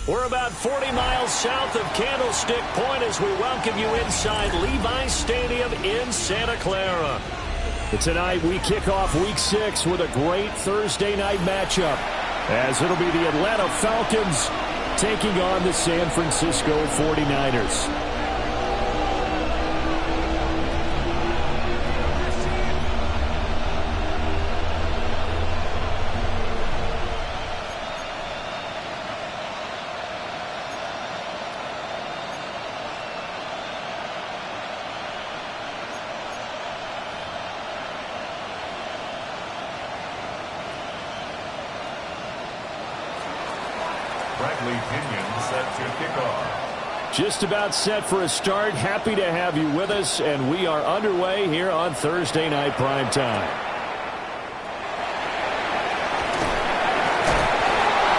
We're about 40 miles south of Candlestick Point as we welcome you inside Levi's Stadium in Santa Clara. Tonight we kick off Week 6 with a great Thursday night matchup, as it'll be the Atlanta Falcons taking on the San Francisco 49ers. Just about set for a start. Happy to have you with us, and we are underway here on Thursday Night Prime Time.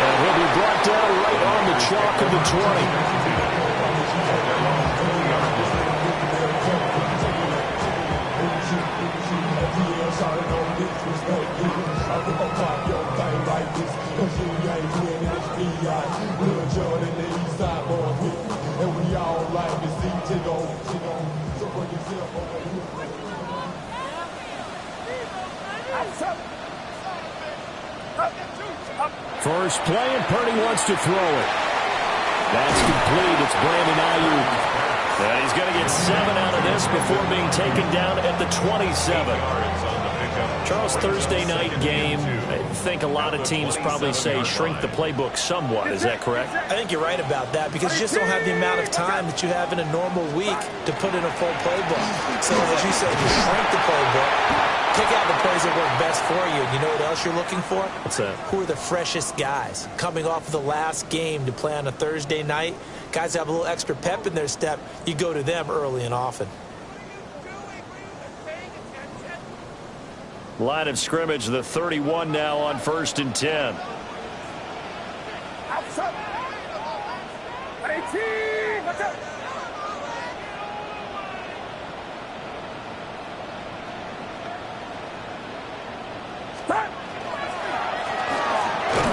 And he'll be brought down right on the chalk of the 20. First play, and Purdy wants to throw it. That's complete. It's Brandon Ayuk. And he's going to get 7 out of this before being taken down at the 27. Charles, Thursday night game, I think a lot of teams probably say shrink the playbook somewhat. Is that correct? I think you're right about that, because you just don't have the amount of time that you have in a normal week to put in a full playbook. So as you said, you shrink the playbook. Pick out the plays that work best for you. You know what else you're looking for? What's that? Who are the freshest guys coming off of the last game to play on a Thursday night? Guys that have a little extra pep in their step. You go to them early and often. Line of scrimmage, the 31 now on 1st and 10. Outside. 18. What's up?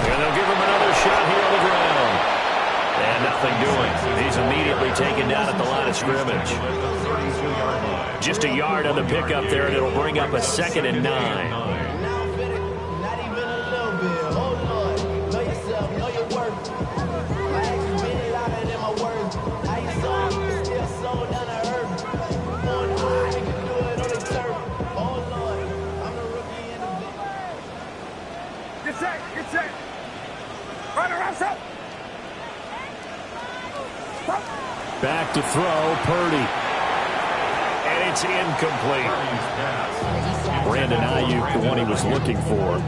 And they'll give him another shot here on the ground. And nothing doing. He's immediately taken down at the line of scrimmage. Just a yard on the pickup there, and it'll bring up a 2nd and 9. Get set. Run around, up. Back to throw, Purdy. And it's incomplete. Brandon Ayuk, the one he was looking for.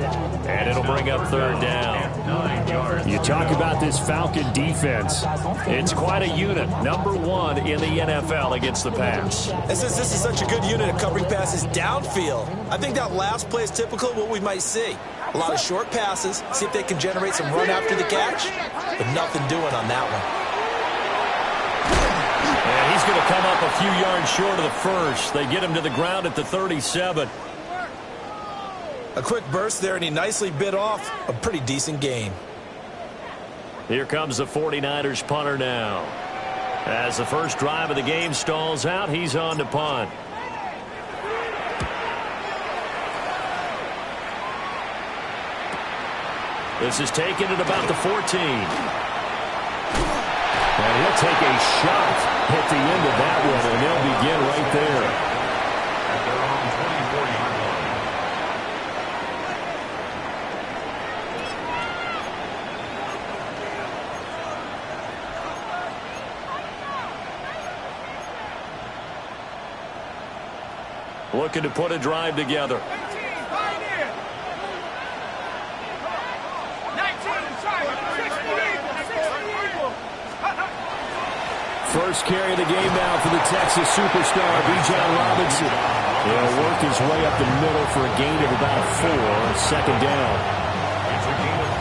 And it'll bring up 3rd down. You talk about this Falcon defense. It's quite a unit. #1 in the NFL against the pass. And since this is such a good unit of covering passes downfield, I think that last play is typical of what we might see. A lot of short passes, see if they can generate some run after the catch, but nothing doing on that one. And he's going to come up a few yards short of the first. They get him to the ground at the 37. A quick burst there, and he nicely bit off a pretty decent gain. Here comes the 49ers punter now. As the first drive of the game stalls out, he's on to punt. This is taken at about the 14. And he'll take a shot at the end of that one, and they'll begin right there. At their own 24-yard line. Looking to put a drive together. First carry of the game now for the Texas superstar, Bijan Robinson. He'll work his way up the middle for a gain of about 4, 2nd down.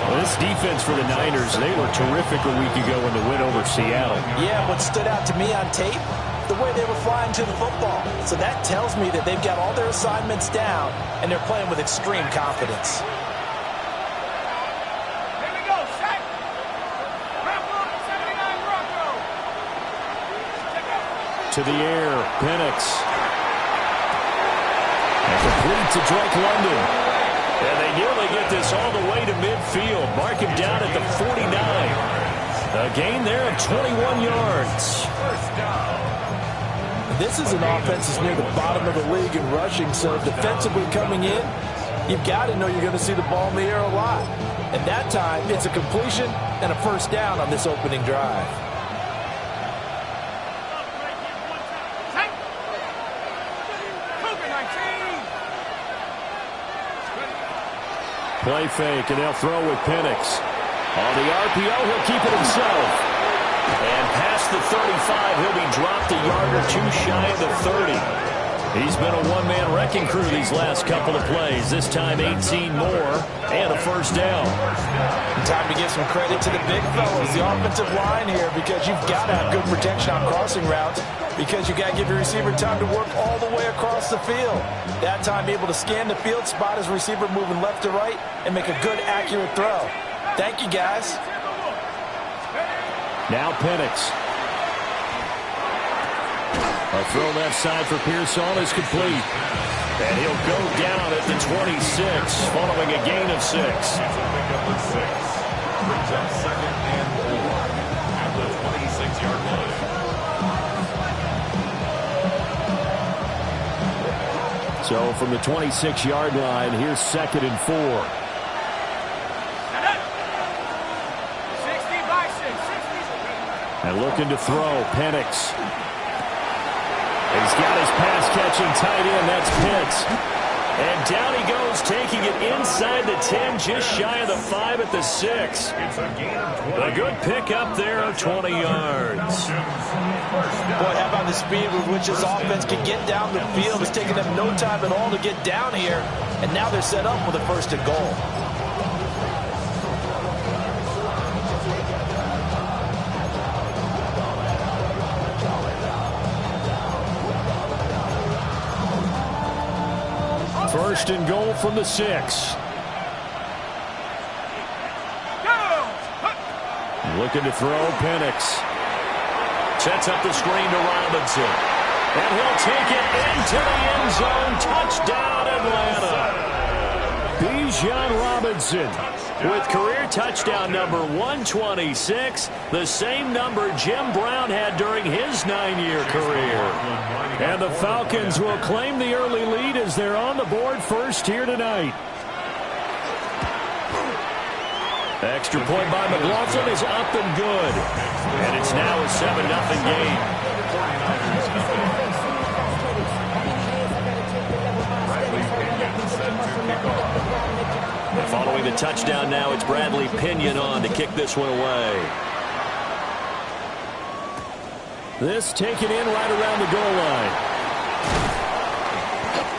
Well, this defense for the Niners, they were terrific a week ago in the win over Seattle. Yeah, what stood out to me on tape, the way they were flying to the football. So that tells me that they've got all their assignments down, and they're playing with extreme confidence. to the air. Penix. And complete to Drake London. And they nearly get this all the way to midfield. Mark him down at the 49. A gain there of 21 yards. This is an offense that's near the bottom of the league in rushing, so defensively coming in, you've got to know you're going to see the ball in the air a lot. And that time, it's a completion and a first down on this opening drive. Play fake, and they'll throw with Penix. On the RPO, he'll keep it himself. And past the 35, he'll be dropped a yard or two shy of the 30. He's been a one-man wrecking crew these last couple of plays. This time 18 more and a first down. Time to give some credit to the big fellas, the offensive line here, because you've got to have good protection on crossing routes, because you got to give your receiver time to work all the way across the field. That time able to scan the field, spot his receiver moving left to right, and make a good, accurate throw. Thank you, guys. Now Penix. A throw left side for Pearson is complete. And he'll go down at the 26, following a gain of 6. Brings up 2nd and 4 at the 26-yard line. So from the 26-yard line, here's 2nd and 4. 60 by 6. And looking to throw, Penix. He's got his pass-catching tight end. That's Pitts. And down he goes, taking it inside the 10, just shy of the 5 at the 6. It's a gain of 20. A good pick up there of 20 yards. Boy, how about the speed with which this offense can get down the field? It's taking them no time at all to get down here. And now they're set up with a 1st and goal. First and goal from the 6. Looking to throw, Penix. Sets up the screen to Robinson. And he'll take it into the end zone. Touchdown, Atlanta. Bijan Robinson with career touchdown number 126, the same number Jim Brown had during his 9-year career. And the Falcons will claim the early lead as they're on the board first here tonight. Extra point by McLaughlin is up and good. And it's now a 7-0 game. And following the touchdown now, it's Bradley Pinion on to kick this one away. This taken in right around the goal line.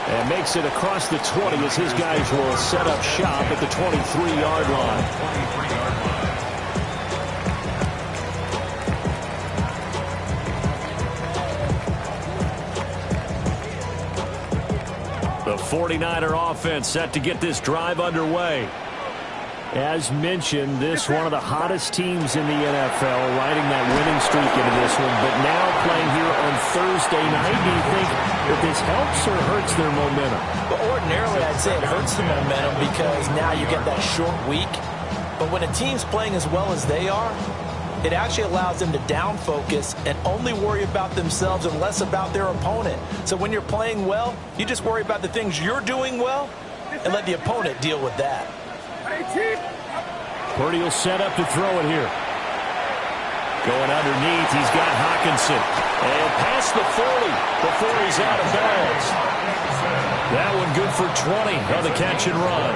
And makes it across the 20 as his guys will set up shop at the 23-yard line. The 49er offense set to get this drive underway. As mentioned, this one of the hottest teams in the NFL, riding that winning streak into this one, but now playing here on Thursday night. Do you think that this helps or hurts their momentum? But ordinarily, I'd say it hurts the momentum because now you get that short week. But when a team's playing as well as they are, it actually allows them to down focus and only worry about themselves and less about their opponent. So when you're playing well, you just worry about the things you're doing well and let the opponent deal with that. Purdy will set up to throw it here. Going underneath, he's got Hockenson. And past the 40 before he's out of bounds. That one good for 20 on the catch and run.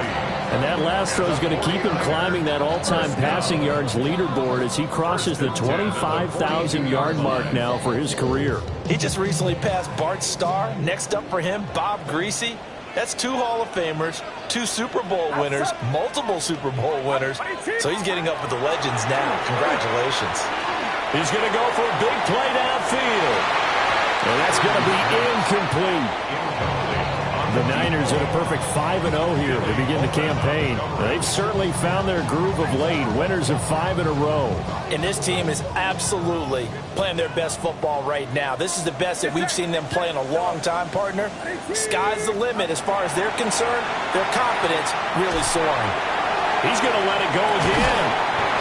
And that last throw is going to keep him climbing that all-time passing yards leaderboard as he crosses the 25,000-yard mark now for his career. He just recently passed Bart Starr. Next up for him, Bob Greasy. That's 2 Hall of Famers, 2 Super Bowl winners, multiple Super Bowl winners. So he's getting up with the legends now. Congratulations. He's going to go for a big play downfield. And that's going to be incomplete. The Niners at a perfect 5-0 here to begin the campaign. They've certainly found their groove of late. Winners of 5 in a row. And this team is absolutely playing their best football right now. This is the best that we've seen them play in a long time, partner. Sky's the limit as far as they're concerned. Their confidence really soaring. He's going to let it go again.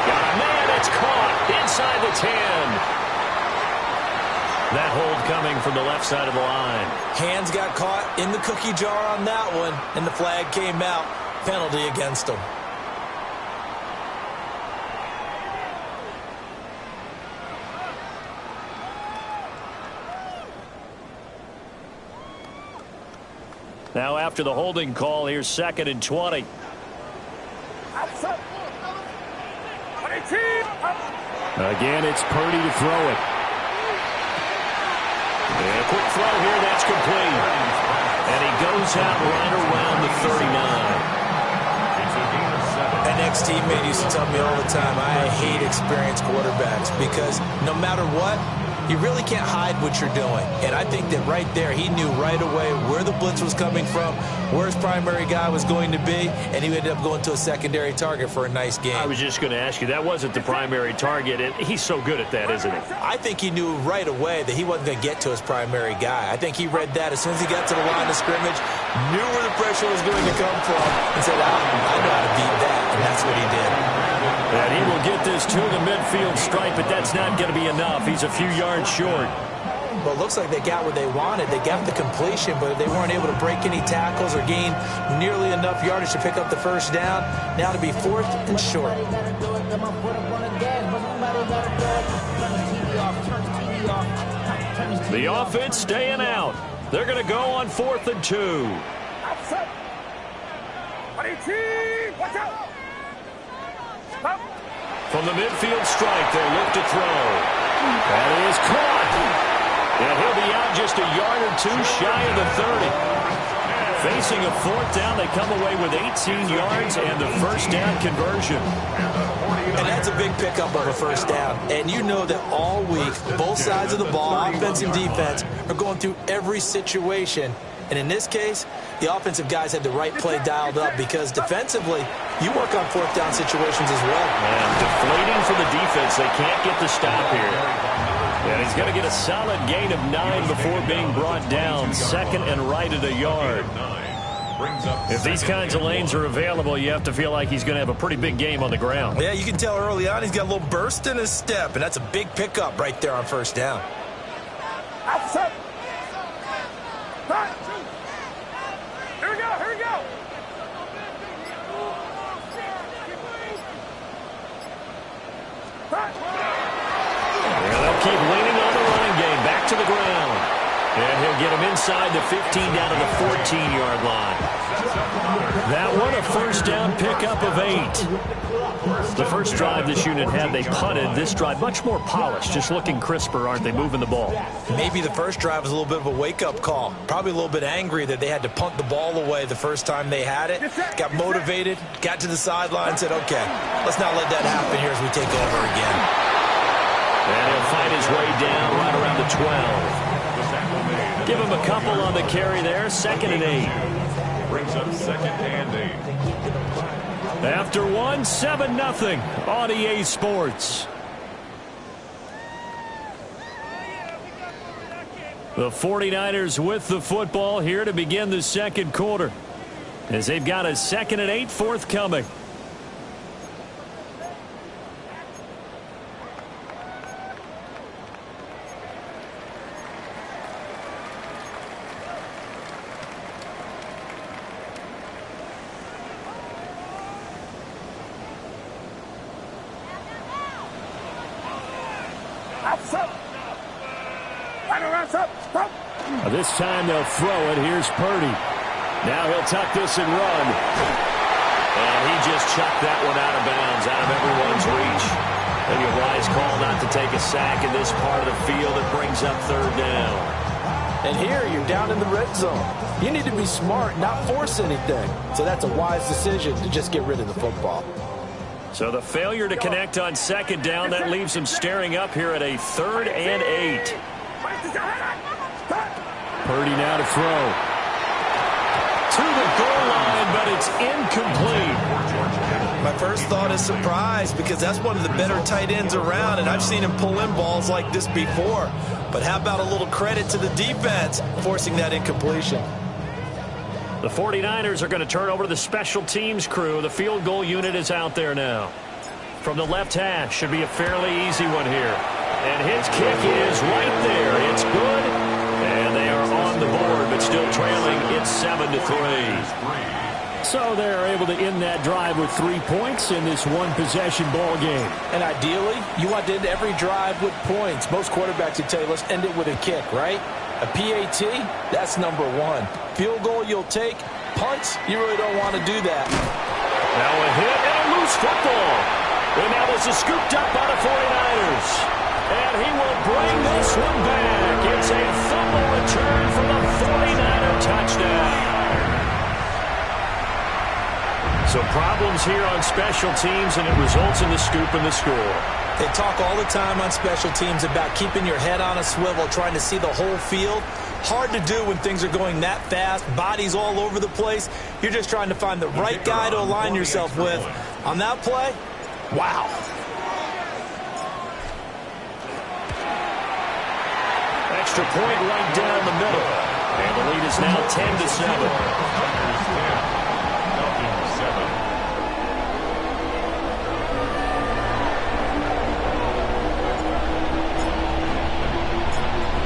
Got a man. It's caught inside the 10. That hold coming from the left side of the line. Hands got caught in the cookie jar on that one, and the flag came out. Penalty against him. Now after the holding call, here's 2nd and 20. Again, it's Purdy to throw it. And a quick throw here, that's complete. And he goes out right around the 39. An ex-teammate used to tell me all the time, I hate experienced quarterbacks because no matter what, you really can't hide what you're doing. And I think that right there, he knew right away where the blitz was coming from, where his primary guy was going to be, and he ended up going to a secondary target for a nice game. I was just going to ask you, that wasn't the primary target, and he's so good at that, isn't he? I think he knew right away that he wasn't going to get to his primary guy. I think he read that as soon as he got to the line of scrimmage, knew where the pressure was going to come from, and said, I know how to beat that, and that's what he did. And he will get this to the midfield stripe, but that's not going to be enough. He's a few yards short. Well, it looks like they got what they wanted. They got the completion, but they weren't able to break any tackles or gain nearly enough yardage to pick up the first down. Now to be 4th and short. The offense staying out. They're going to go on 4th and 2. Watch out! From the midfield strike, they'll look to throw. That is caught. And he'll be out just a yard or two shy of the 30. Facing a 4th down, they come away with 18 yards and the first down conversion. And that's a big pickup of a first down. And you know that all week, both sides of the ball, offense and defense, are going through every situation. And in this case, the offensive guys had the right play dialed up because defensively, you work on 4th down situations as well. And deflating for the defense. They can't get the stop here. And he's going to get a solid gain of 9 before being brought down. 2nd and right at a yard. If these kinds of lanes are available, you have to feel like he's going to have a pretty big game on the ground. Yeah, you can tell early on he's got a little burst in his step, and that's a big pickup right there on first down. Outside. Here we go, here we go. Yeah, they'll keep leaning on the running game. Back to the ground. And he'll get him inside the 15 down to the 14-yard line. That one, a first down pickup of 8. The first drive this unit had, they punted. This drive, much more polished, just looking crisper, aren't they, moving the ball? Maybe the first drive was a little bit of a wake-up call. Probably a little bit angry that they had to punt the ball away the first time they had it. Got motivated, got to the sideline, said, okay, let's not let that happen here as we take over again. And he'll find his way down right around the 12. Give him a couple on the carry there. 2nd and 8. Brings up 2nd and 8. After 1, 7-0 on EA Sports. The 49ers with the football here to begin the second quarter, as they've got a 2nd and 8 forthcoming. This time they'll throw it. Here's Purdy. Now he'll tuck this and run. And he just chucked that one out of bounds, out of everyone's reach. Maybe a wise call not to take a sack in this part of the field that brings up 3rd down. And here you're down in the red zone. You need to be smart, not force anything. So that's a wise decision to just get rid of the football. So the failure to connect on 2nd down, that leaves him staring up here at a 3rd and 8. Purdy now to throw. to the goal line, but it's incomplete. My first thought is surprise, because that's one of the better tight ends around, and I've seen him pull in balls like this before. But how about a little credit to the defense forcing that incompletion? The 49ers are going to turn over to the special teams crew. The field goal unit is out there now. From the left hash, should be a fairly easy one here. And his kick is right there. It's good. And they are on the board, but still trailing. It's 7-3. So they're able to end that drive with 3 points in this one-possession ball game. And ideally, you want to end every drive with points. Most quarterbacks would tell you, let's end it with a kick, right? A PAT, that's number one. Field goal you'll take. Punts, you really don't want to do that. Now a hit and a loose football. And now this is scooped up by the 49ers. And he will bring this one back. It's a fumble return for the 49er touchdown. So problems here on special teams, and it results in the scoop and the score. They talk all the time on special teams about keeping your head on a swivel, trying to see the whole field. Hard to do when things are going that fast, bodies all over the place. You're just trying to find the right guy to align yourself with. On that play, wow. Extra point right down the middle. And the lead is now 10-7.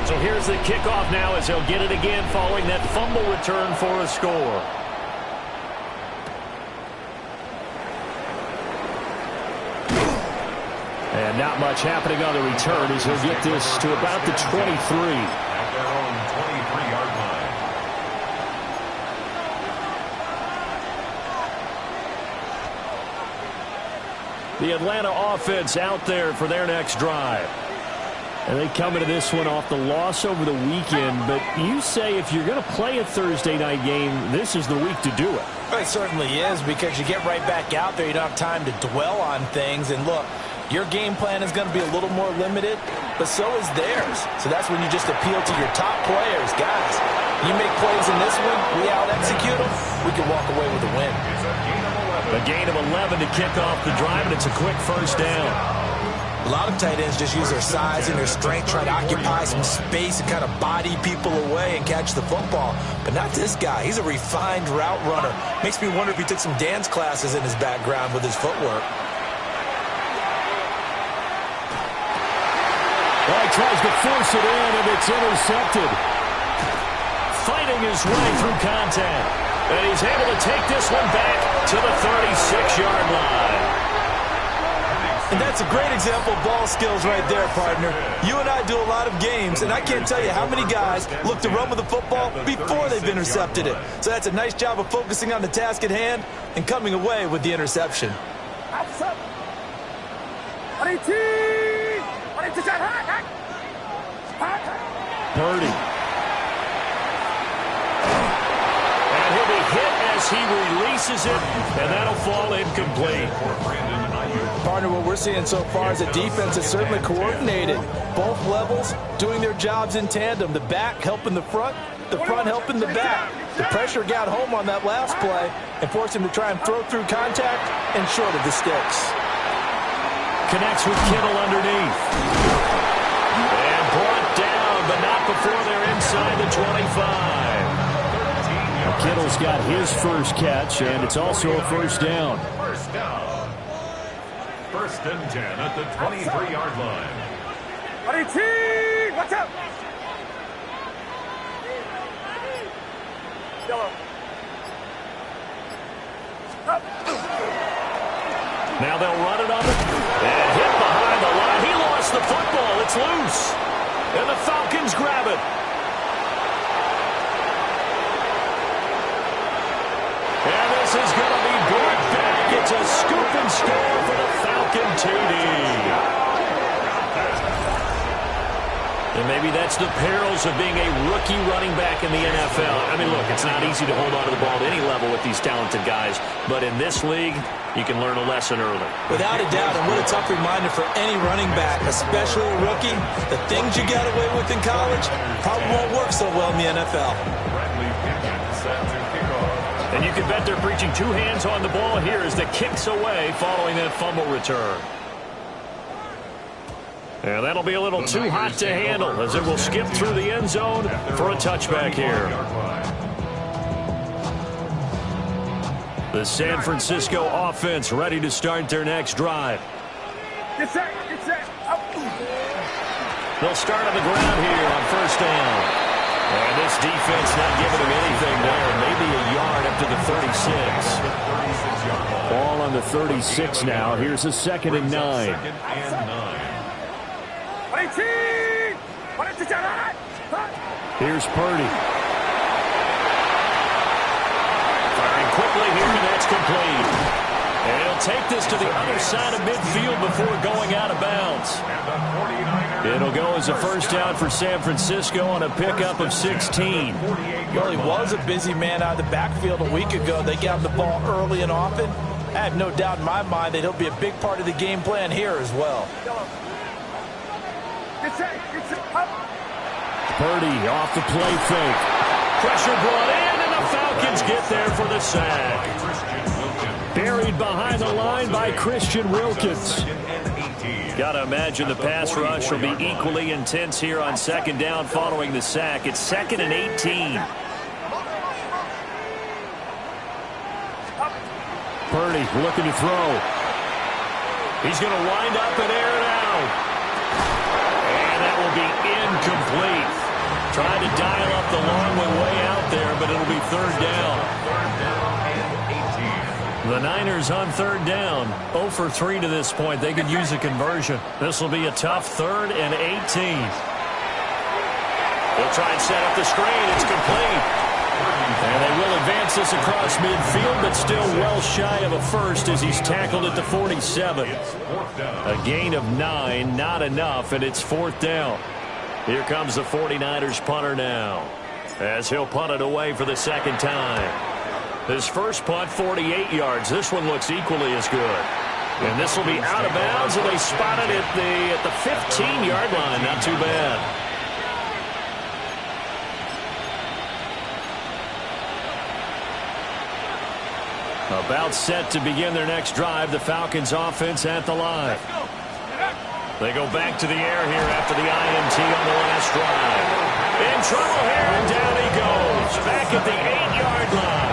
So here's the kickoff now as he'll get it again following that fumble return for a score. And not much happening on the return as he'll get this to about the 23. At their own 23-yard line. The Atlanta offense out there for their next drive. And they come into this one off the loss over the weekend. But you say if you're going to play a Thursday night game, this is the week to do it. It certainly is, because you get right back out there. You don't have time to dwell on things. And look, your game plan is going to be a little more limited, but so is theirs. So that's when you just appeal to your top players. Guys, you make plays in this one, we out-execute them, we can walk away with a win. A gain of 11 to kick off the drive, and it's a quick first down. A lot of tight ends just use their size and their strength, try to occupy some space and kind of body people away and catch the football. But not this guy. He's a refined route runner. Makes me wonder if he took some dance classes in his background with his footwork. Well, he tries to force it in, and it's intercepted. Fighting his way through contact. And he's able to take this one back to the 36-yard line. And that's a great example of ball skills right there, partner. You and I do a lot of games, and I can't tell you how many guys look to run with the football before they've intercepted it. So that's a nice job of focusing on the task at hand and coming away with the interception. Purdy. And he'll be hit as he releases it, and that'll fall incomplete. Partner, what we're seeing so far is a defense that's certainly coordinated. Both levels doing their jobs in tandem. The back helping the front helping the back. The pressure got home on that last play and forced him to try and throw through contact and short of the sticks. Connects with Kittle underneath. And brought down, but not before they're inside the 25. Kittle's got his first catch, and it's also a first down. First down. First and 10 at the 23-yard line. Watch out! Now they'll run it on it. And hit behind the line. He lost the football. It's loose. And the Falcons grab it. And this is going to be brought back. It's a scoop and score for the Falcon TD. And maybe that's the perils of being a rookie running back in the NFL. I mean, look, it's not easy to hold on to the ball at any level with these talented guys. But in this league, you can learn a lesson early. Without a doubt, and what a tough reminder for any running back, especially a rookie. The things you got away with in college probably won't work so well in the NFL. Bradley Pickett set to kick off. And you can bet they're preaching two hands on the ball here as the kick's away following that fumble return. And that'll be a little too hot to handle as it will skip through the end zone for a touchback here. The San Francisco offense ready to start their next drive. Get set. Get set. Up. They'll start on the ground here on first down. And this defense not giving them anything there. Maybe a yard up to the 36. Ball on the 36 now. Here's a 2nd and 9. Here's Purdy. Firing quickly here, and that's complete. And he'll take this to the other side of midfield before going out of bounds. It'll go as a first down for San Francisco on a pickup of 16. Well, he was a busy man out of the backfield a week ago. They got him the ball early and often. I have no doubt in my mind that he'll be a big part of the game plan here as well. Purdy off the play fake. Pressure brought in, and the Falcons get there for the sack. Buried behind the line by Christian Wilkins. Got to imagine the pass rush will be equally intense here on 2nd down following the sack. It's 2nd and 18. Purdy looking to throw. He's going to wind up and air it out. And that will be incomplete. Trying to dial up the long way out there, but it'll be 3rd down. The Niners on 3rd down. 0 for 3 to this point. They could use a conversion. This will be a tough 3rd and 18. They'll try and set up the screen. It's complete. And they will advance this across midfield, but still well shy of a first as he's tackled at the 47. A gain of 9, not enough, and it's 4th down. Here comes the 49ers punter now as he'll punt it away for the 2nd time. His first punt, 48 yards. This one looks equally as good. And this will be out of bounds, and they spot it at the 15-yard line. Not too bad. About set to begin their next drive. The Falcons offense at the line. They go back to the air here after the INT on the last drive. In trouble here, and down he goes. Back at the 8-yard line.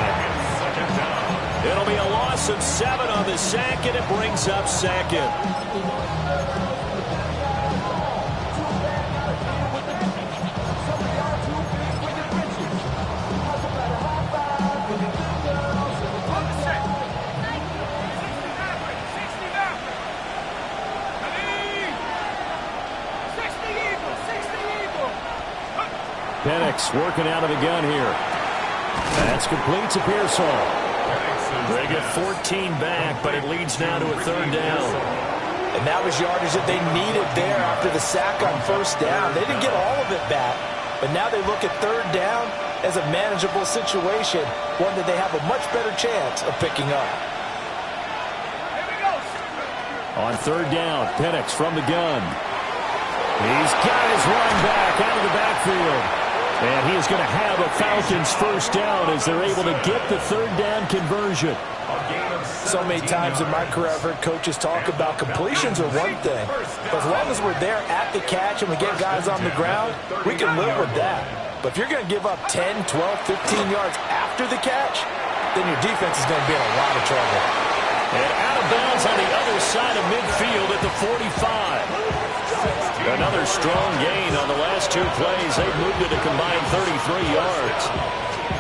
It'll be a loss of 7 on the sack, and it brings up 2nd. Penix working out of the gun here. That's complete to Pearsall. They get 14 back, but it leads now to a 3rd down. And that was yardage that they needed there after the sack on first down. They didn't get all of it back, but now they look at 3rd down as a manageable situation, one that they have a much better chance of picking up. On 3rd down, Penix from the gun. He's got his run back out of the backfield. And he is going to have a Falcons first down as they're able to get the 3rd down conversion. So many times in my career I've heard coaches talk about completions are one thing. But as long as we're there at the catch and we get guys on the ground, we can live with that. But if you're going to give up 10, 12, 15 yards after the catch, then your defense is going to be in a lot of trouble. And out of bounds on the other side of midfield at the 45. Another strong gain on the last 2 plays. They've moved it a combined 33 yards.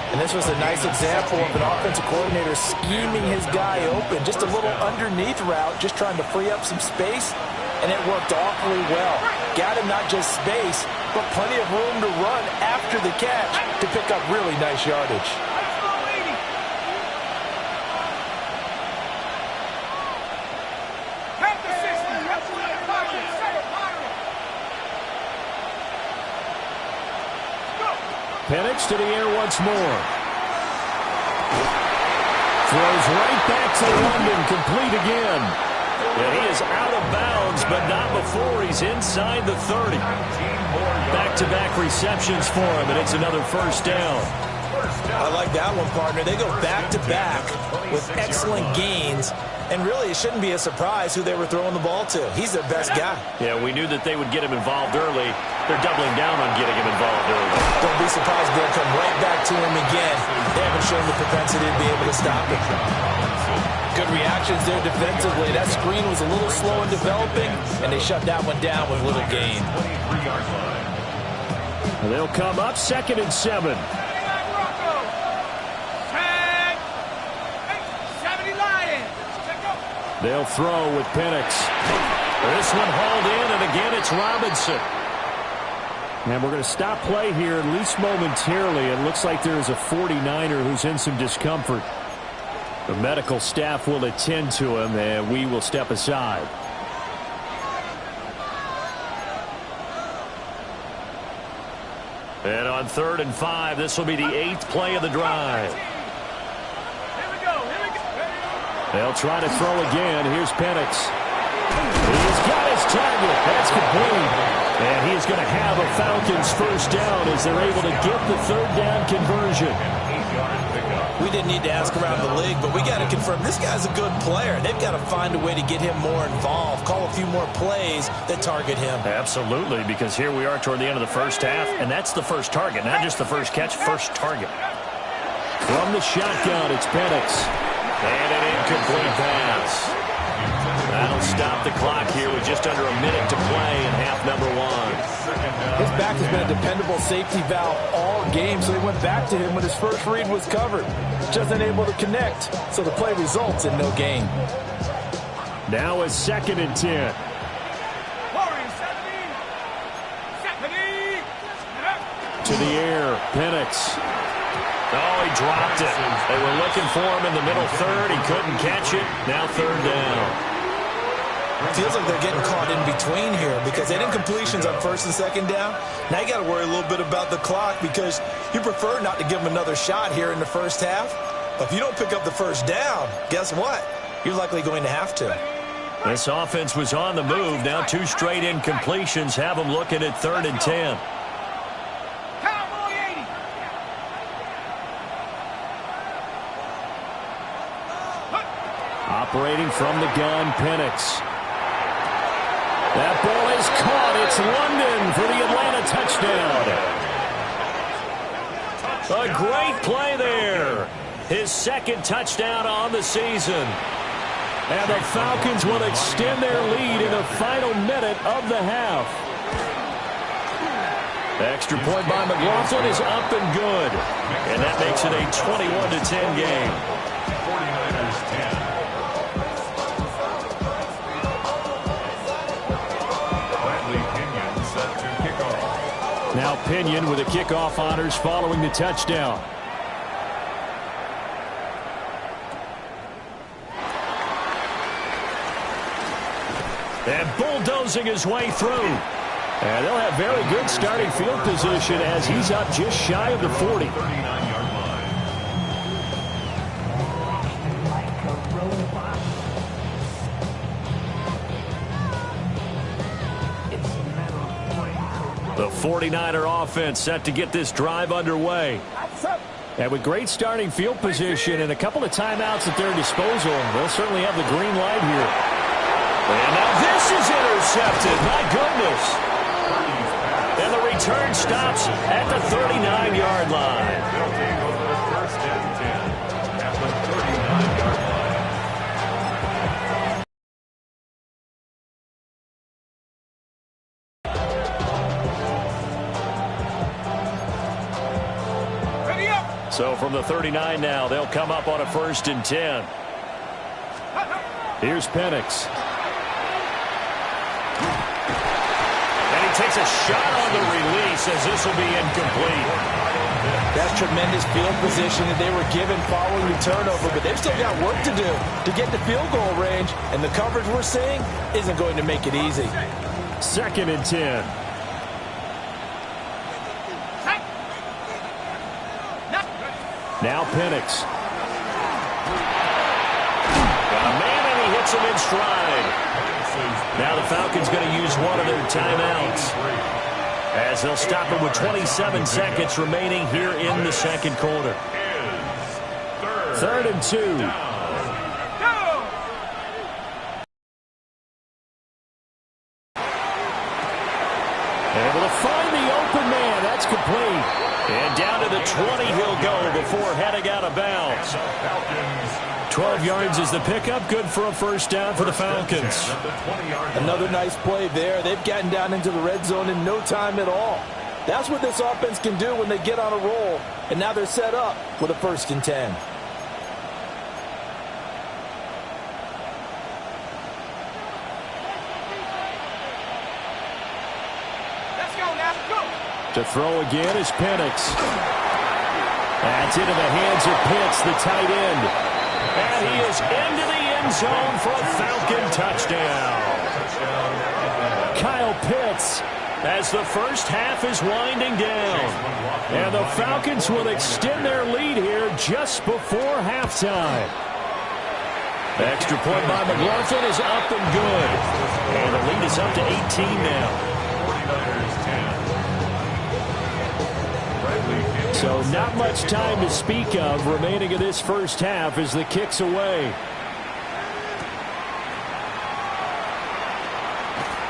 And this was a nice example of an offensive coordinator scheming his guy open. Just a little underneath route, just trying to free up some space, and it worked awfully well. Got him not just space, but plenty of room to run after the catch to pick up really nice yardage. Penix to the air once more. Throws right back to London, complete again. And he is out of bounds, but not before he's inside the 30. Back-to-back receptions for him, and it's another first down. I like that one, partner. They go back-to-back with excellent gains, and really it shouldn't be a surprise who they were throwing the ball to. He's their best guy. Yeah, we knew that they would get him involved early. They're doubling down on getting him involved early. Don't be surprised they'll come right back to him again. They haven't shown the propensity to be able to stop him. Good reactions there defensively. That screen was a little slow in developing, and they shut that one down with little gain. They'll come up 2nd and 7. They'll throw with Penix. This one hauled in, and again it's Robinson. And we're going to stop play here, at least momentarily. It looks like there is a 49er who's in some discomfort. The medical staff will attend to him, and we will step aside. And on 3rd and 5, this will be the 8th play of the drive. They'll try to throw again. Here's Penix. He's got his target. That's complete. And he's going to have a Falcons first down as they're able to get the 3rd down conversion. We didn't need to ask around the league, but we got to confirm this guy's a good player. They've got to find a way to get him more involved, call a few more plays that target him. Absolutely, because here we are toward the end of the first half, and that's the first target, not just the first catch, first target. From the shotgun, it's Penix. And an incomplete pass. That'll stop the clock here with just under a minute to play in half number 1. His back has been a dependable safety valve all game, so they went back to him when his first read was covered. Just unable to connect, so the play results in no gain. Now it's 2nd and 10. To the air, Penix. Oh, he dropped it. They were looking for him in the middle 3rd. He couldn't catch it. Now 3rd down. Feels like they're getting caught in between here because they didn't completions on 1st and 2nd down. Now you got to worry a little bit about the clock because you prefer not to give them another shot here in the first half. But if you don't pick up the first down, guess what? You're likely going to have to. This offense was on the move. Now 2 straight incompletions have them looking at 3rd and 10. Operating from the gun, Penix. That ball is caught. It's London for the Atlanta touchdown. A great play there. His 2nd touchdown on the season. And the Falcons will extend their lead in the final minute of the half. Extra point by McLaughlin is up and good. And that makes it a 21-10 game. 49ers 10. Now Pinion with the kickoff honors following the touchdown. And bulldozing his way through. And they'll have very good starting field position as he's up just shy of the 40. 39-yard line. The 49er offense set to get this drive underway. And with great starting field position and a couple of timeouts at their disposal, they'll certainly have the green light here. And now this is intercepted. My goodness. And the return stops at the 39-yard line. They'll take over the 1st and 10 at the 39-yard line. So from the 39 now, they'll come up on a 1st and 10. Here's Penix. And he takes a shot on the release as this will be incomplete. That's tremendous field position that they were given following the turnover, but they've still got work to do to get the field goal range, and the coverage we're seeing isn't going to make it easy. 2nd and 10. Now Penix. Got a man and he hits him in stride. Now the Falcons going to use one of their timeouts. as they'll stop it with 27 seconds remaining here in the second quarter. Third and 2. Able to find the open man. That's complete. And down to the 20 he'll go before heading out of bounds. 12 yards is the pickup. Good for a first down for the Falcons. Another nice play there. They've gotten down into the red zone in no time at all. That's what this offense can do when they get on a roll. And now they're set up with a 1st and 10. Let's go now. Go. To throw again is Penix. That's into the hands of Pitts, the tight end. And he is into the end zone for a Falcon touchdown. Kyle Pitts, as the first half is winding down. And the Falcons will extend their lead here just before halftime. Extra point by McLaughlin is up and good. And the lead is up to 18 now. So not much time to speak of remaining in this first half as the kick's away.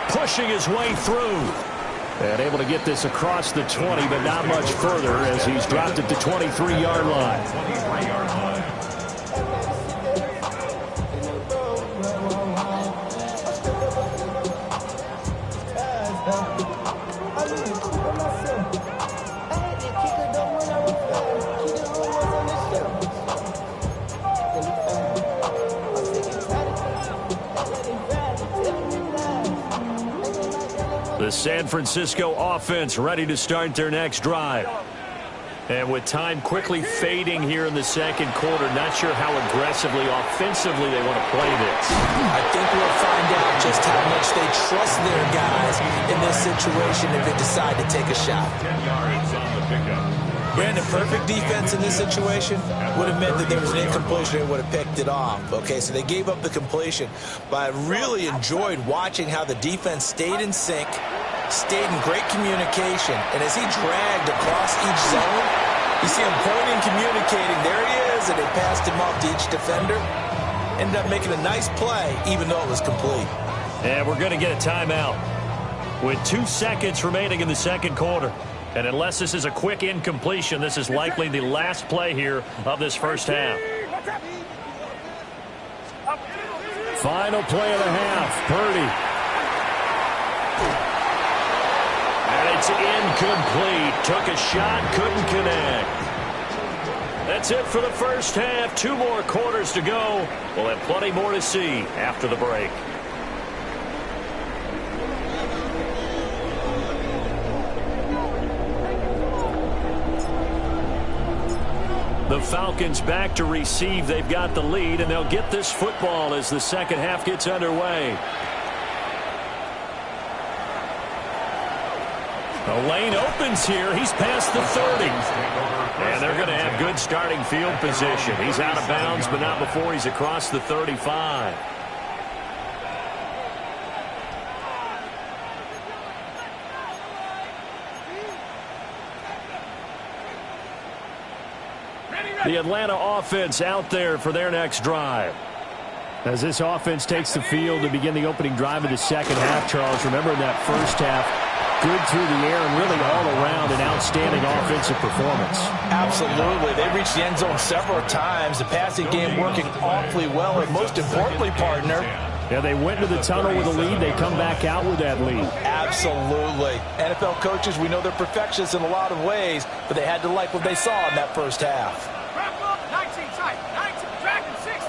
Pushing his way through. And able to get this across the 20, but not much further as he's dropped at the 23-yard line. The San Francisco offense ready to start their next drive. And with time quickly fading here in the second quarter, not sure how aggressively, offensively they want to play this. I think we'll find out just how much they trust their guys in this situation if they decide to take a shot. 10 yards on the pickup. Brandon, perfect defense in this situation would have meant that there was an incompletion. They would have picked it off. Okay, so they gave up the completion. But I really enjoyed watching how the defense stayed in sync, stayed in great communication. And as he dragged across each zone, you see him pointing, communicating. There he is, and they passed him off to each defender. Ended up making a nice play, even though it was complete. And we're going to get a timeout with 2 seconds remaining in the second quarter. And unless this is a quick incompletion, this is likely the last play here of this first half. Final play of the half. Purdy. And it's incomplete. Took a shot, couldn't connect. That's it for the first half. 2 more quarters to go. We'll have plenty more to see after the break. The Falcons back to receive. They've got the lead, and they'll get this football as the second half gets underway. The lane opens here. He's past the 30. And they're going to have good starting field position. He's out of bounds, but not before he's across the 35. The Atlanta offense out there for their next drive. As this offense takes the field to begin the opening drive of the second half, Charles, remember in that first half, good through the air and really all around an outstanding offensive performance. Absolutely. They reached the end zone several times. The passing game working awfully well, and most importantly, partner, yeah, they went to the tunnel with a lead. They come back out with that lead. Absolutely. NFL coaches, we know they're perfectionists in a lot of ways, but they had to like what they saw in that first half. 19 tight. 19. Dragon 60.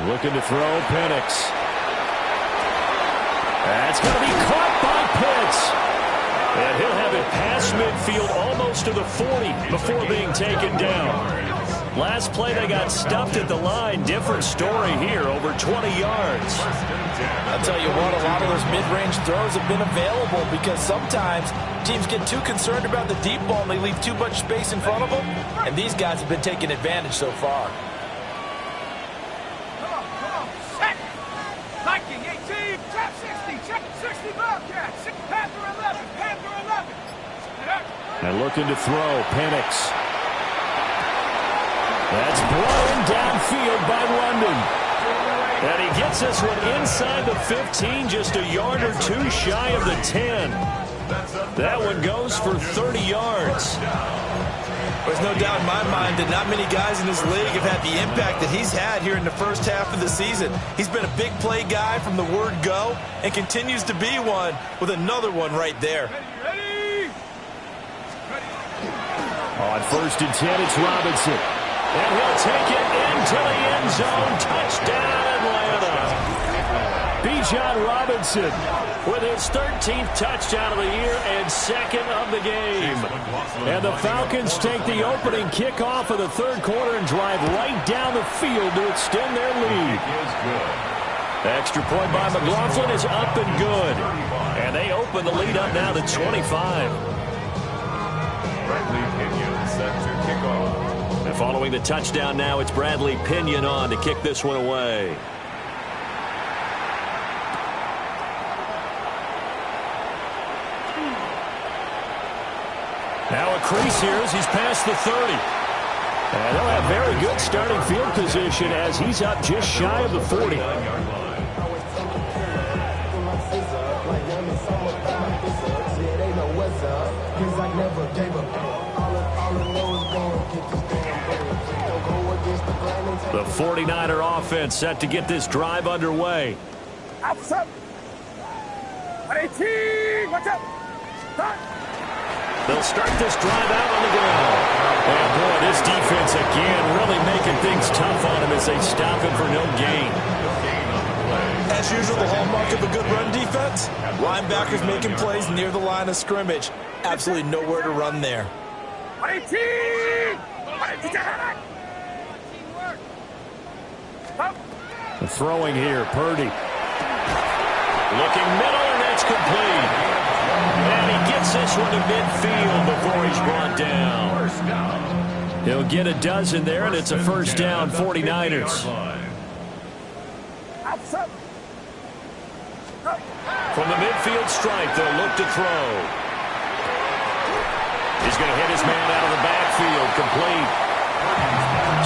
Looking to throw Penix. That's going to be caught by Pitts. And he'll have it past midfield almost to the 40 before being taken down. Last play they got stuffed at the line. Different story here, over 20 yards. I'll tell you what, a lot of those mid-range throws have been available because sometimes teams get too concerned about the deep ball and they leave too much space in front of them. And these guys have been taking advantage so far. Come on. Set. Viking 18. Trap 60. Check 60. And looking to throw, Penix. That's blown downfield by London. And he gets this one inside the 15, just a yard or two shy of the 10. That one goes for 30 yards. There's no doubt in my mind that not many guys in this league have had the impact that he's had here in the first half of the season. He's been a big play guy from the word go and continues to be one with another one right there. On 1st and 10, it's Robinson. And he'll take it into the end zone. Touchdown, Atlanta. Bijan Robinson with his 13th touchdown of the year and 2nd of the game. And the Falcons take the opening kickoff of the 3rd quarter and drive right down the field to extend their lead. Extra point by McLaughlin is up and good. And they open the lead up now to 25. Bradley Pinion set to kick off. And following the touchdown now, it's Bradley Pinion on to kick this one away. Now a crease here as he's past the 30. And they'll have very good starting field position as he's up just shy of the 40. The 49er offense set to get this drive underway. Outside. 18. Watch out. Start. They'll start this drive out on the ground. And boy, this defense again really making things tough on him as they stop him for no gain. As usual, the hallmark of a good run defense, linebackers making plays near the line of scrimmage. Absolutely nowhere to run there. 18. The throwing here, Purdy. Looking middle, and that's complete. And he gets this one to midfield before he's brought down. He'll get a dozen there, and it's a first down, 49ers. From the midfield stripe, they'll look to throw. He's going to hit his man out of the backfield, complete.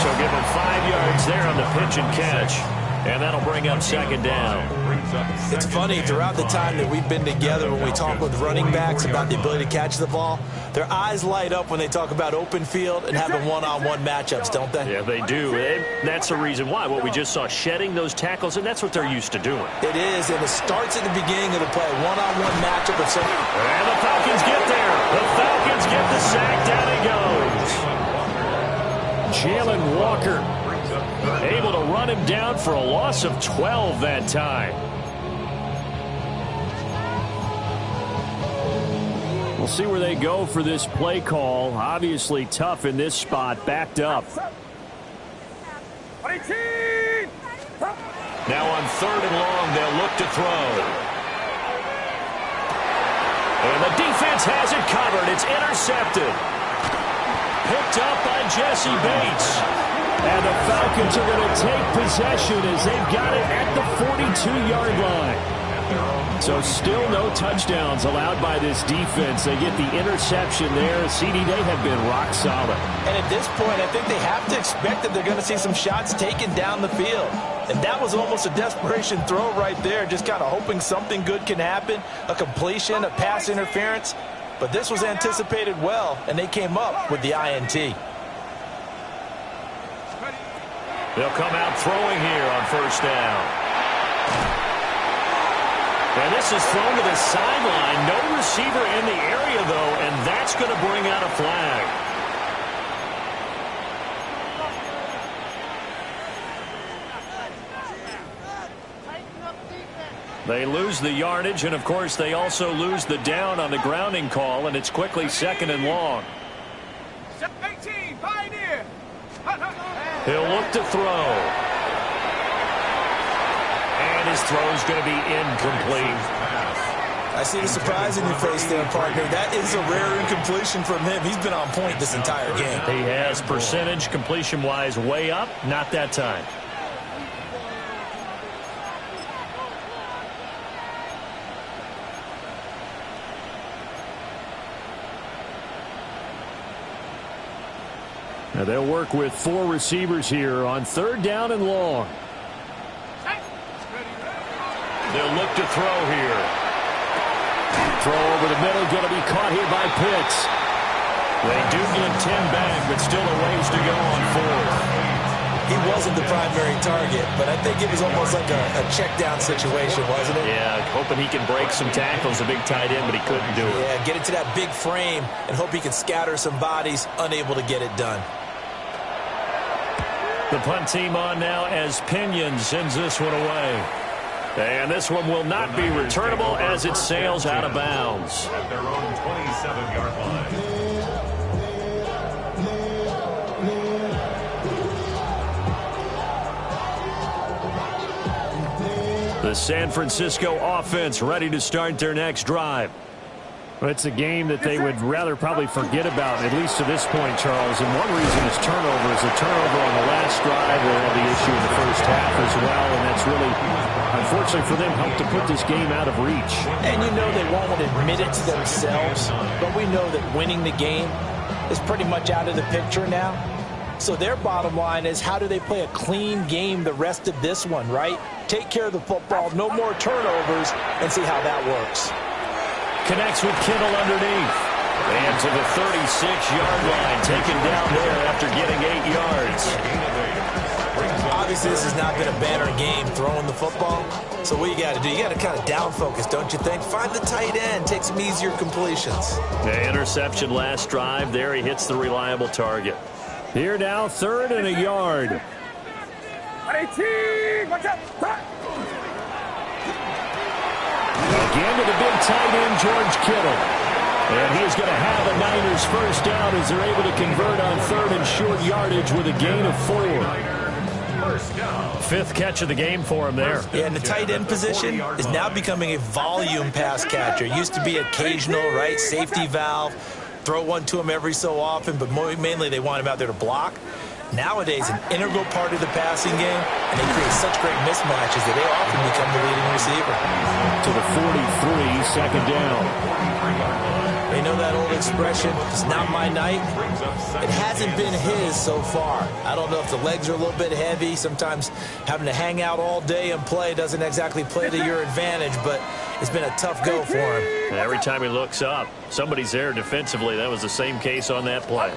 So give him 5 yards there on the pitch and catch. And that'll bring up second down. It's funny, throughout the time that we've been together when we talk with running backs about the ability to catch the ball, their eyes light up when they talk about open field and having one-on-one matchups, don't they? Yeah, they do. And that's the reason why. What we just saw, shedding those tackles, and that's what they're used to doing. It is, and it starts at the beginning of the play, one-on-one matchup. And the Falcons get there. The Falcons get the sack. Down he goes. Jalen Walker able to run him down for a loss of 12 that time. We'll see where they go for this play call. Obviously tough in this spot, backed up. Now on 3rd and long, they'll look to throw. And the defense has it covered. It's intercepted. Picked up by Jesse Bates. And the Falcons are going to take possession as they've got it at the 42-yard line. So still no touchdowns allowed by this defense. They get the interception there. CD, they have been rock solid. And at this point, I think they have to expect that they're going to see some shots taken down the field. And that was almost a desperation throw right there, just kind of hoping something good can happen, a completion, a pass interference. But this was anticipated well, and they came up with the INT. They'll come out throwing here on 1st down. And this is thrown to the sideline. No receiver in the area, though, and that's going to bring out a flag. They lose the yardage, and, of course, they also lose the down on the grounding call, and it's quickly 2nd and long. 18, Pioneer. He'll look to throw. And his throw's going to be incomplete. I see the surprise in your face there, partner. That is a rare incompletion from him. He's been on point this entire game. He has percentage completion-wise way up. Not that time. Now they'll work with 4 receivers here on 3rd down and long. They'll look to throw here. Throw over the middle, going to be caught here by Pitts. They do get 10 back, but still a ways to go on 4th. He wasn't the primary target, but I think it was almost like a check-down situation, wasn't it? Yeah, hoping he can break some tackles, a big tight end, but he couldn't do it. Yeah, get into that big frame and hope he can scatter some bodies, unable to get it done. The punt team on now as Pinion sends this one away. And this one will not be returnable as it sails out of bounds. At their own 27-yard line. The San Francisco offense ready to start their next drive. Well, it's a game that they would rather probably forget about, at least to this point, Charles. And one reason is turnovers. A turnover on the last drive. They had the issue in the first half as well, and that's really, unfortunately for them, helped to put this game out of reach. And you know they won't admit it to themselves, but we know that winning the game is pretty much out of the picture now. So their bottom line is, how do they play a clean game the rest of this one, right? Take care of the football, no more turnovers, and see how that works. Connects with Kittle underneath. And to the 36-yard line, taken down there after getting 8 yards. Obviously, this has not been a banner game throwing the football. So what you got to do, you got to kind of down focus, don't you think? Find the tight end, take some easier completions. The interception last drive. There he hits the reliable target. Here now, 3rd and a yard. 18, watch out, stop. Again to the big tight end, George Kittle. And he's going to have the Niners first down as they're able to convert on 3rd and short yardage with a gain of 4. 5th catch of the game for him there. Yeah, and the tight end position is now becoming a volume pass catcher. It used to be occasional, right, safety valve. Throw one to him every so often, but mainly they want him out there to block. Nowadays, an integral part of the passing game, and they create such great mismatches that they often become the leading receiver. To the 43, 2nd down. You know that old expression, it's not my night? It hasn't been his so far. I don't know if the legs are a little bit heavy. Sometimes having to hang out all day and play doesn't exactly play to your advantage, but it's been a tough go for him. And every time he looks up, somebody's there defensively. That was the same case on that play.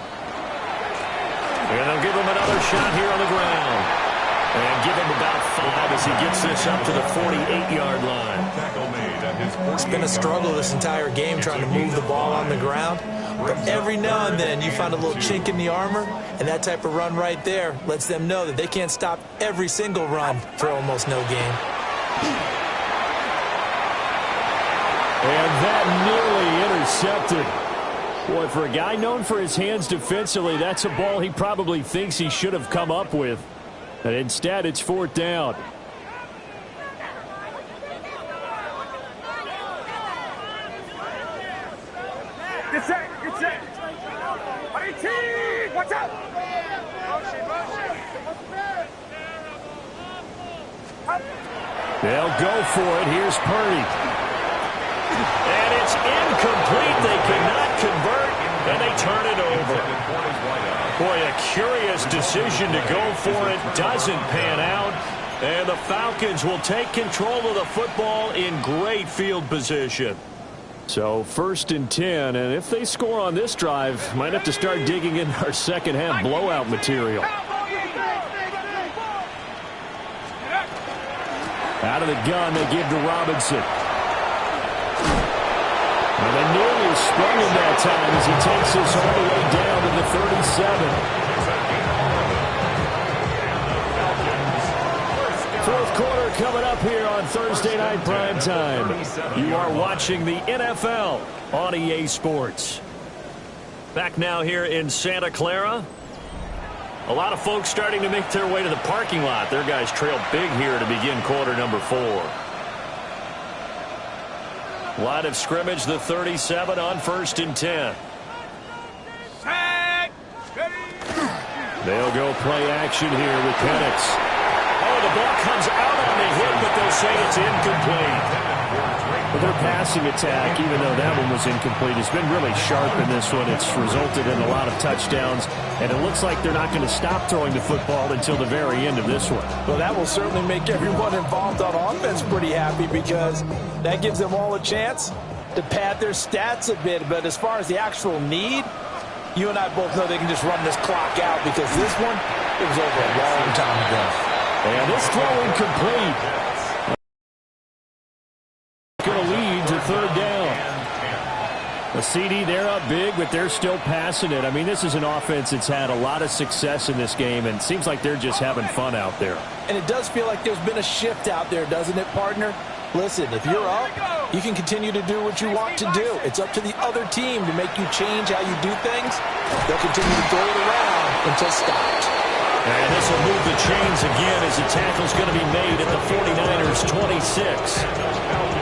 And they'll give him another shot here on the ground. And give him about 5 as he gets this up to the 48-yard line. It's been a struggle this entire game trying to move the ball on the ground. But every now and then you find a little chink in the armor, and that type of run right there lets them know that they can't stop every single run for almost no gain. And that nearly intercepted. Boy, for a guy known for his hands defensively, that's a ball he probably thinks he should have come up with. And instead, it's 4th down. Get set, get set. 18, watch out. They'll go for it. Here's Purdy. And it's incomplete. They cannot convert, and they turn it over. Boy, a curious decision to go for it. Doesn't pan out. And the Falcons will take control of the football in great field position. So 1st and 10, and if they score on this drive, might have to start digging in our second half blowout material. Out of the gun, they give to Robinson. And they nearly sprung him that time as he takes this all the way down to the 37. 4th quarter coming up here on Thursday Night Primetime. You are watching the NFL on EA Sports. Back now here in Santa Clara. A lot of folks starting to make their way to the parking lot. Their guys trail big here to begin quarter number 4. Line of scrimmage, the 37 on 1st and 10. They'll go play action here with Penix. Oh, the ball comes out on the hit, but they'll say it's incomplete. But their passing attack, even though that one was incomplete, has been really sharp in this one. It's resulted in a lot of touchdowns, and it looks like they're not going to stop throwing the football until the very end of this one. Well, that will certainly make everyone involved on offense pretty happy because that gives them all a chance to pad their stats a bit. But as far as the actual need, you and I both know they can just run this clock out because this one, it was over a long time ago. And this throw incomplete. Going to lead to third down. The CD, they're up big, but they're still passing it. I mean, this is an offense that's had a lot of success in this game, and it seems like they're just having fun out there. And it does feel like there's been a shift out there, doesn't it, partner? Listen, if you're up, you can continue to do what you want to do. It's up to the other team to make you change how you do things. They'll continue to throw it around until stopped. And this will move the chains again as the tackle's going to be made at the 49ers' 26.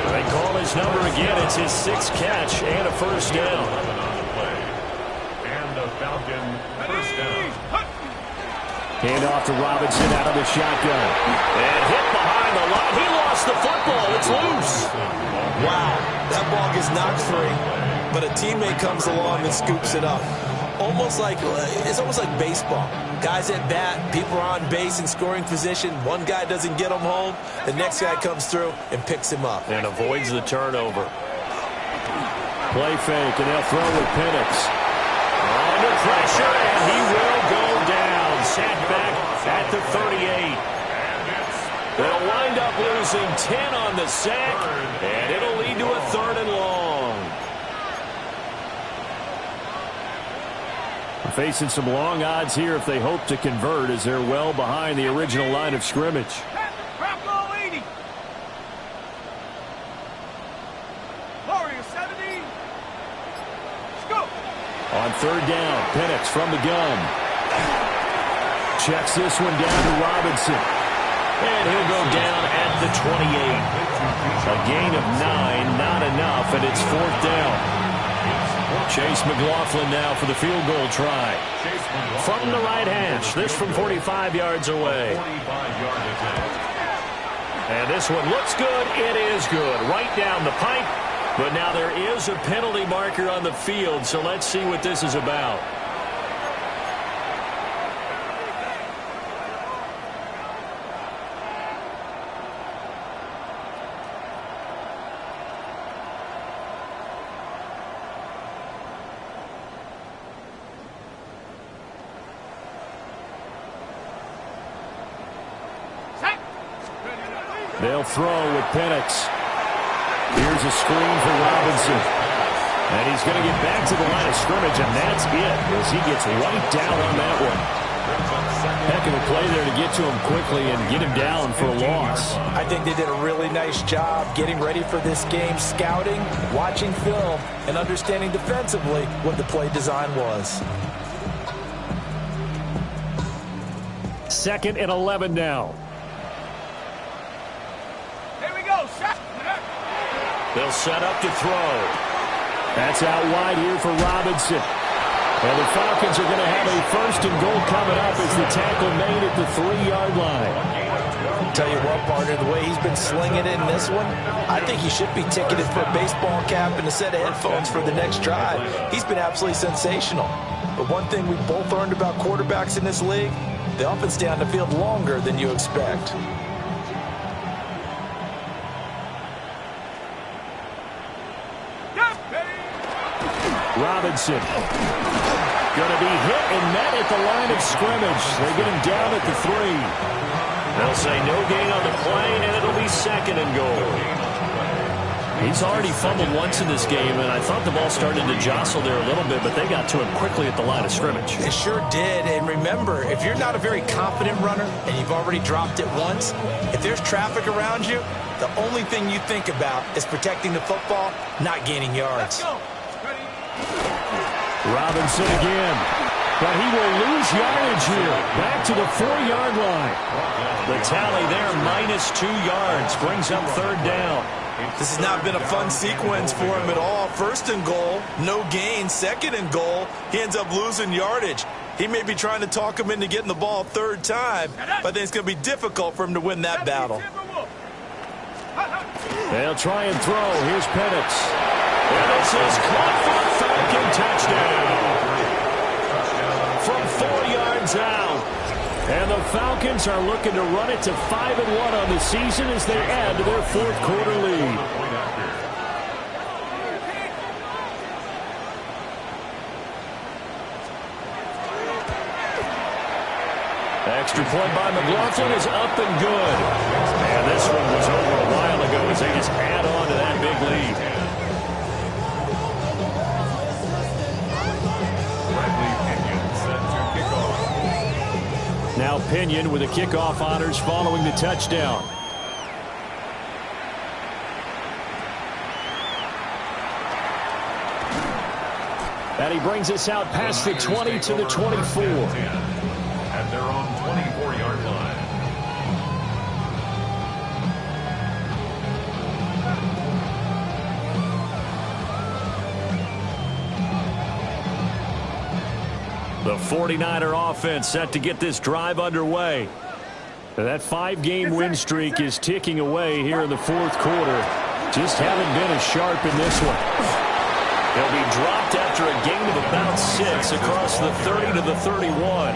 They call his number again. It's his sixth catch and a first down. And the Falcon first down. Hand off to Robinson out of the shotgun. And hit behind the line. He lost the football. It's loose. Wow, that ball gets knocked free, but a teammate comes along and scoops it up. It's almost like baseball. Guys at bat, people are on base in scoring position. One guy doesn't get him home. The next guy comes through and picks him up. And avoids the turnover. Play fake, and they'll throw with Penix. Under pressure, and he will go down. Sat back at the 38. They'll wind up losing 10 on the sack, and it'll lead to a third and long. Facing some long odds here if they hope to convert as they're well behind the original line of scrimmage. Bronco 80. Warrior 70. Scoop. On third down, Penix from the gun. Checks this one down to Robinson. And he'll go down at the 28. A gain of 9, not enough, and it's fourth down. Chase McLaughlin now for the field goal try. From the right hash, this from 45 yards away. And this one looks good. It is good. Right down the pipe. But now there is a penalty marker on the field, so let's see what this is about. They'll throw with Penix. Here's a screen for Robinson. And he's going to get back to the line of scrimmage, and that's it as he gets right down on that one. Heck of a play there to get to him quickly and get him down for a loss. I think they did a really nice job getting ready for this game, scouting, watching film, and understanding defensively what the play design was. 2nd and 11 now. They'll set up to throw. That's out wide here for Robinson. And the Falcons are going to have a first and goal coming up as the tackle made at the 3-yard line. Tell you what, partner, the way he's been slinging it in this one, I think he should be ticketed for a baseball cap and a set of headphones for the next drive. He's been absolutely sensational. But one thing we both learned about quarterbacks in this league, they often stay on the field longer than you expect. Robinson going to be hit and met at the line of scrimmage. They get him down at the 3. They'll say no gain on the play, and it'll be 2nd and goal. He's already fumbled once in this game, and I thought the ball started to jostle there a little bit, but they got to him quickly at the line of scrimmage. It sure did, and remember, if you're not a very confident runner and you've already dropped it once, if there's traffic around you, the only thing you think about is protecting the football, not gaining yards. Robinson again, but he will lose yardage here. Back to the 4-yard line. The tally there, -2 yards, brings up third down. This has not been a fun sequence for him at all. 1st and goal, no gain. 2nd and goal, he ends up losing yardage. He may be trying to talk him into getting the ball 3rd time, but I think it's going to be difficult for him to win that battle. They'll try and throw. Here's Penix. And this is caught for a Falcon touchdown. From 4 yards out. And the Falcons are looking to run it to 5-1 on the season as they add to their fourth quarter lead. Extra point by McLaughlin is up and good. And this one was over a while ago as they just add on to that big lead. Now Pinion with the kickoff honors following the touchdown. And he brings us out past the 20 to the 24. At their own 24-yard line. The 49er offense set to get this drive underway. That 5-game win streak is ticking away here in the fourth quarter. Just haven't been as sharp in this one. They'll be dropped after a gain of about 6 across the 30 to the 31.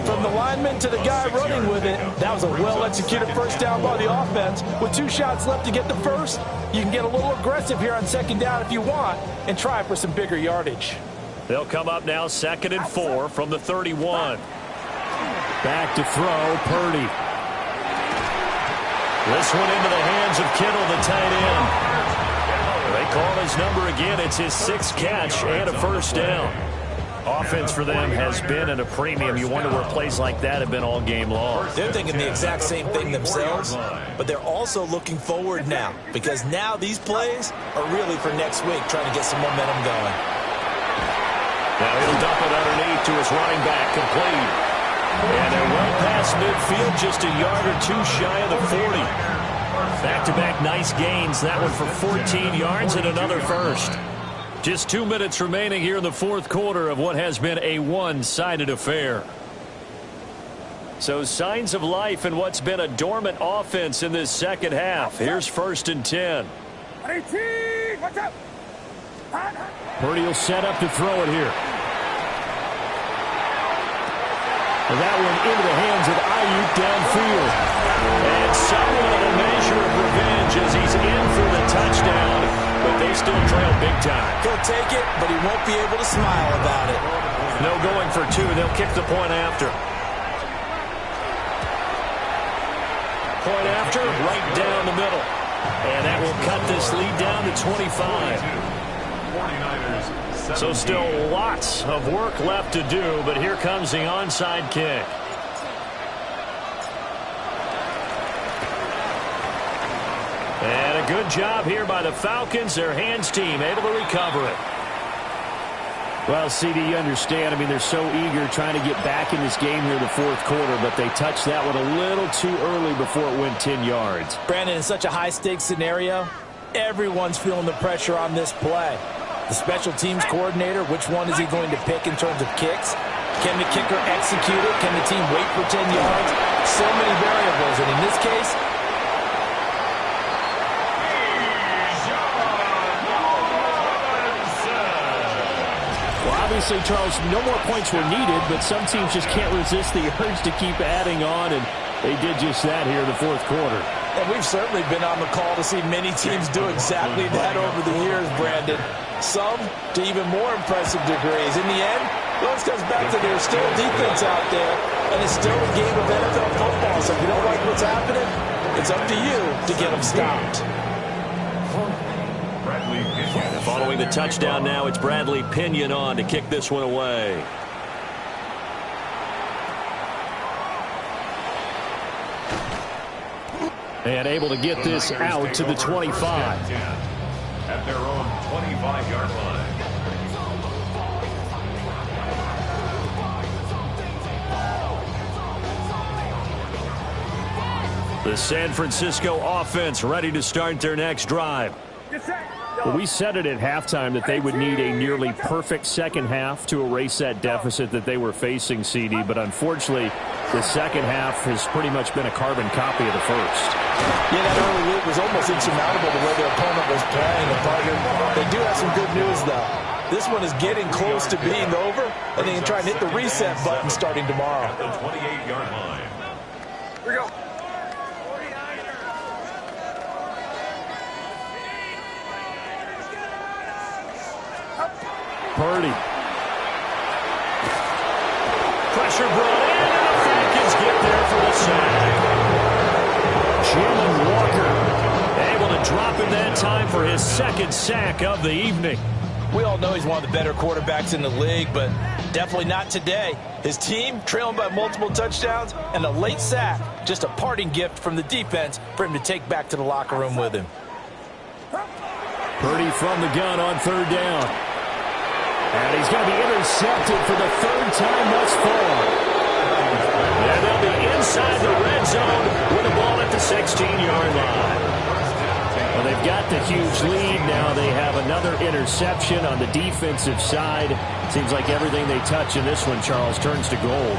From the lineman to the guy running with it, that was a well-executed first down by the offense. With 2 shots left to get the first, you can get a little aggressive here on second down if you want and try for some bigger yardage. They'll come up now 2nd and 4 from the 31. Back to throw, Purdy. This one into the hands of Kittle, the tight end. They call his number again. It's his 6th catch and a first down. Offense for them has been at a premium. You wonder where plays like that have been all game long. They're thinking the exact same thing themselves, but they're also looking forward now because now these plays are really for next week, trying to get some momentum going. Now he'll dump it underneath to his running back, complete. And they're well past midfield, just a yard or 2 shy of the 40. Back-to-back nice gains. That one for 14 yards and another first. Just 2 minutes remaining here in the fourth quarter of what has been a one-sided affair. So signs of life in what's been a dormant offense in this second half. Here's 1st and 10. Purdy will set up to throw it here. And that one into the hands of Ayuk downfield. And somewhat of a measure of revenge as he's in for the touchdown. But they still trail big time. He'll take it, but he won't be able to smile about it. No going for 2. They'll kick the point after. Point after, right down the middle. And that will cut this lead down to 25. So still lots of work left to do, but here comes the onside kick. And a good job here by the Falcons, their hands team, able to recover it. Well, CD, you understand. I mean, they're so eager trying to get back in this game here in the fourth quarter, but they touched that one a little too early before it went 10 yards. Brandon, in such a high-stakes scenario, everyone's feeling the pressure on this play. The special teams coordinator, which one is he going to pick in terms of kicks? Can the kicker execute it? Can the team wait for 10 yards? So many variables, and in this case, obviously, Charles, no more points were needed, but some teams just can't resist the urge to keep adding on, and they did just that here in the fourth quarter. And we've certainly been on the call to see many teams do exactly that over the years, Brandon. Some to even more impressive degrees. In the end, it always comes back to there's still defense out there, and it's still a game of NFL football. So if you don't like what's happening, it's up to you to get them stopped. Following the touchdown now, it's Bradley Pinion on to kick this one away. And able to get this out to the 25. At their own 25-yard line. The San Francisco offense ready to start their next drive. Get set. Well, we said it at halftime that they would need a nearly perfect second half to erase that deficit that they were facing, CD. But unfortunately, the second half has pretty much been a carbon copy of the first. Yeah, that early lead was almost insurmountable the way their opponent was playing. And Parker, they do have some good news, though. This one is getting close to being over, and they can try and hit the reset button starting tomorrow. At the 28-yard line. Here we go. Purdy. Pressure brought in, and the Falcons get there for the sack. Jalen Walker able to drop in that time for his second sack of the evening. We all know he's one of the better quarterbacks in the league, but definitely not today. His team trailing by multiple touchdowns, and a late sack, just a parting gift from the defense for him to take back to the locker room with him. Purdy from the gun on third down. And he's going to be intercepted for the third time thus far. And they'll be inside the red zone with the ball at the 16-yard line. Well, they've got the huge lead now. They have another interception on the defensive side. Seems like everything they touch in this one, Charles, turns to gold.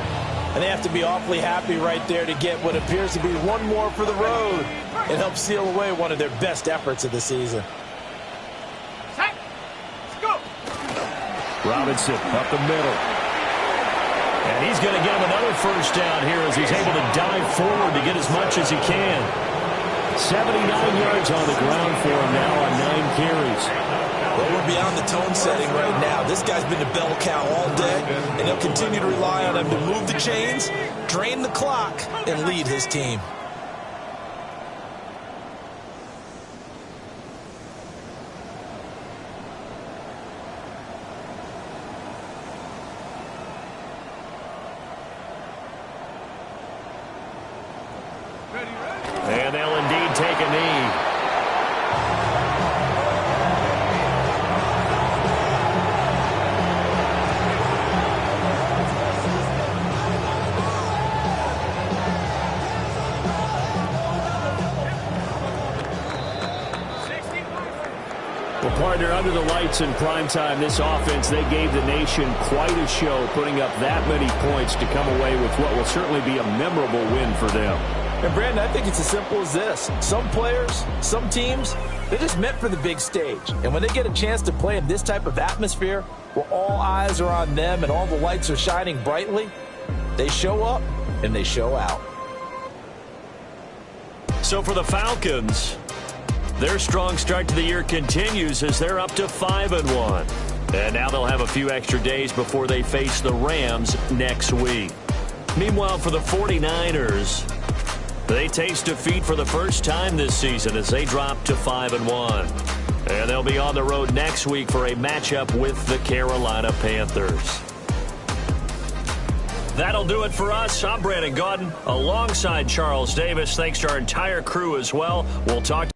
And they have to be awfully happy right there to get what appears to be one more for the road and help seal away one of their best efforts of the season. Robinson up the middle. And he's going to get him another first down here as he's able to dive forward to get as much as he can. 79 yards on the ground for him now on 9 carries. Well, we're beyond the tone setting right now. This guy's been a bell cow all day, and he'll continue to rely on him to move the chains, drain the clock, and lead his team. And they'll indeed take a knee. Well, partner, under the lights in primetime, this offense, they gave the nation quite a show, putting up that many points to come away with what will certainly be a memorable win for them. And, Brandon, I think it's as simple as this. Some players, some teams, they're just meant for the big stage. And when they get a chance to play in this type of atmosphere where all eyes are on them and all the lights are shining brightly, they show up and they show out. So for the Falcons, their strong start to the year continues as they're up to 5-1. And now they'll have a few extra days before they face the Rams next week. Meanwhile, for the 49ers, they taste defeat for the first time this season as they drop to 5-1. And they'll be on the road next week for a matchup with the Carolina Panthers. That'll do it for us. I'm Brandon Gaudin alongside Charles Davis. Thanks to our entire crew as well. We'll talk